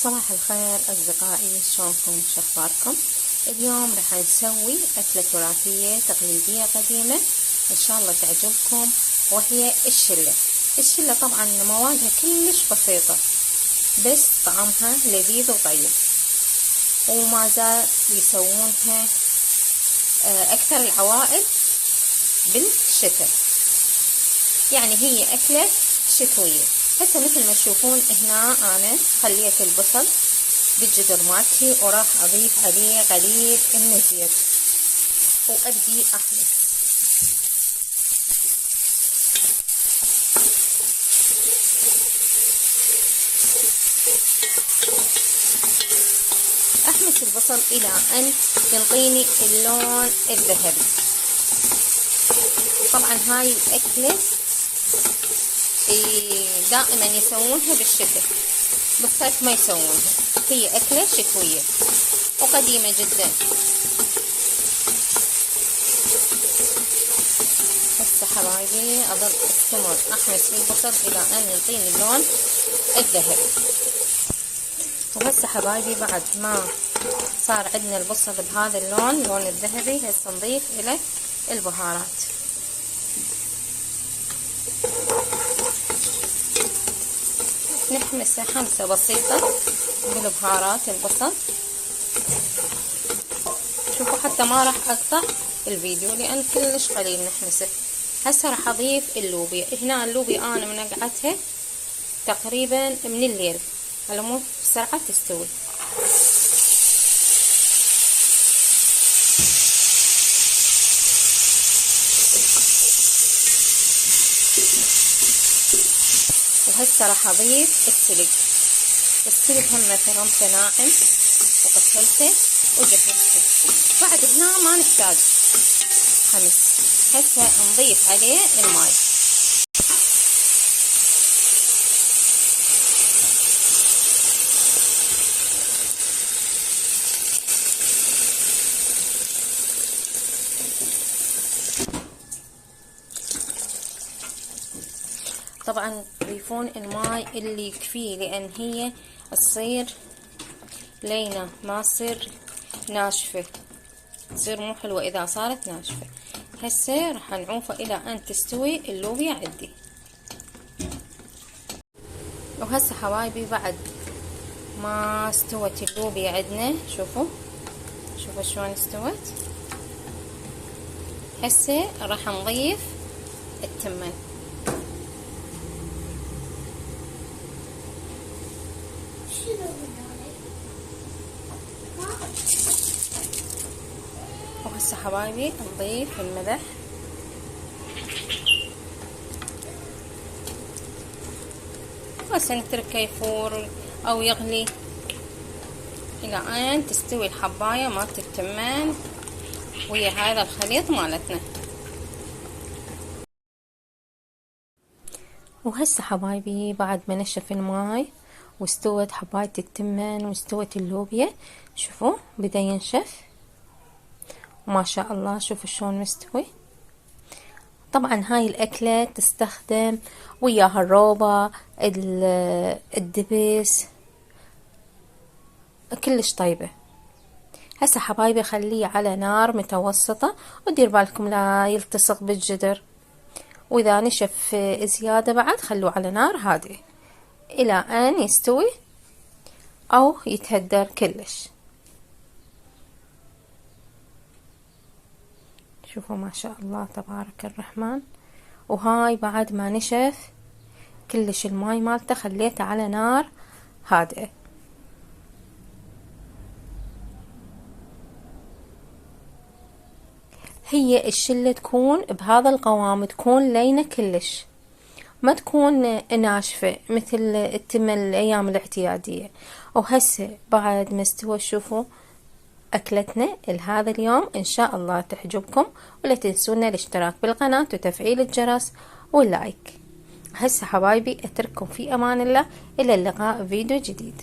صباح الخير أصدقائي، شلونكم؟ شخباركم؟ اليوم راح نسوي أكلة تراثية تقليدية قديمة إن شاء الله تعجبكم، وهي الشلة طبعا موادها كلش بسيطة بس طعمها لذيذ وطيب، وما زال يسوونها أكثر العوائل بالشتاء، يعني هي أكلة شتوية. هسه مثل ما تشوفون هنا أنا خليت البصل بالجدر مالتي وراح أضيف عليه قليل من الزيت وأبدي أحمس البصل إلى أن ينطيني اللون الذهبي. طبعا هاي الأكلة دائما يسوونها بالشتاء، بالصيف ما يسوونها، هي أكلة شتوية وقديمة جدا. هسه حبايبي أظل استمر أحمس في البصل إلى أن يعطيني اللون الذهبي. وهسه حبايبي بعد ما صار عندنا البصل بهذا اللون الذهبي، هسه نضيف إليه البهارات. نحمسه حمسة بسيطة بالبهارات البصل. شوفوا حتى ما راح اقطع الفيديو لان كلش قليل نحمسه. هسه راح اضيف اللوبيا. هنا اللوبيا انا منقعتها تقريبا من الليل على مود بسرعة تستوي. وهسه راح اضيف السلق هم فرمته ناعم وغسلته وجهزته. بعد هنا ما نحتاج حمس، هسه نضيف عليه الماء. طبعا تضيفون الماء اللي يكفيه لان هي تصير لينة ما تصير ناشفة، تصير مو حلوة اذا صارت ناشفة. هسه راح نعوفه الى ان تستوي اللوبيا عندي. وهسه حبايبي بعد ما استوت اللوبيا عندنا، شوفوا شلون استوت. هسه راح نضيف التمن. وهسه حبايبي نضيف الملح. هسه نتركه يفور او يغلي الى ان تستوي الحباية مالت التمان ويا هذا الخليط مالتنا. وهسه حبايبي بعد ما نشف الماي واستوت حباية التمن واستوت اللوبيا، شوفوا بدا ينشف ما شاء الله. شوفوا شلون مستوي. طبعا هاي الأكلة تستخدم وياها الروبة، الدبس، كلش طيبة. هسه حبايبي خليه على نار متوسطة ودير بالكم لا يلتصق بالجدر، واذا نشف زيادة بعد خلوه على نار هادئة الى ان يستوي او يتهدر كلش. شوفوا ما شاء الله تبارك الرحمن. وهاي بعد ما نشف كلش الماي مالته خليته على نار هادئة. هي الشلة تكون بهذا القوام، تكون لينة كلش، ما تكون ناشفة مثل التمن الايام الاعتيادية. وهسه بعد ما استوى شوفوا أكلتنا لهذا اليوم إن شاء الله تعجبكم، ولا تنسونا الاشتراك بالقناة وتفعيل الجرس واللايك. هسه حبايبي أترككم في أمان الله، إلى اللقاء فيديو جديد.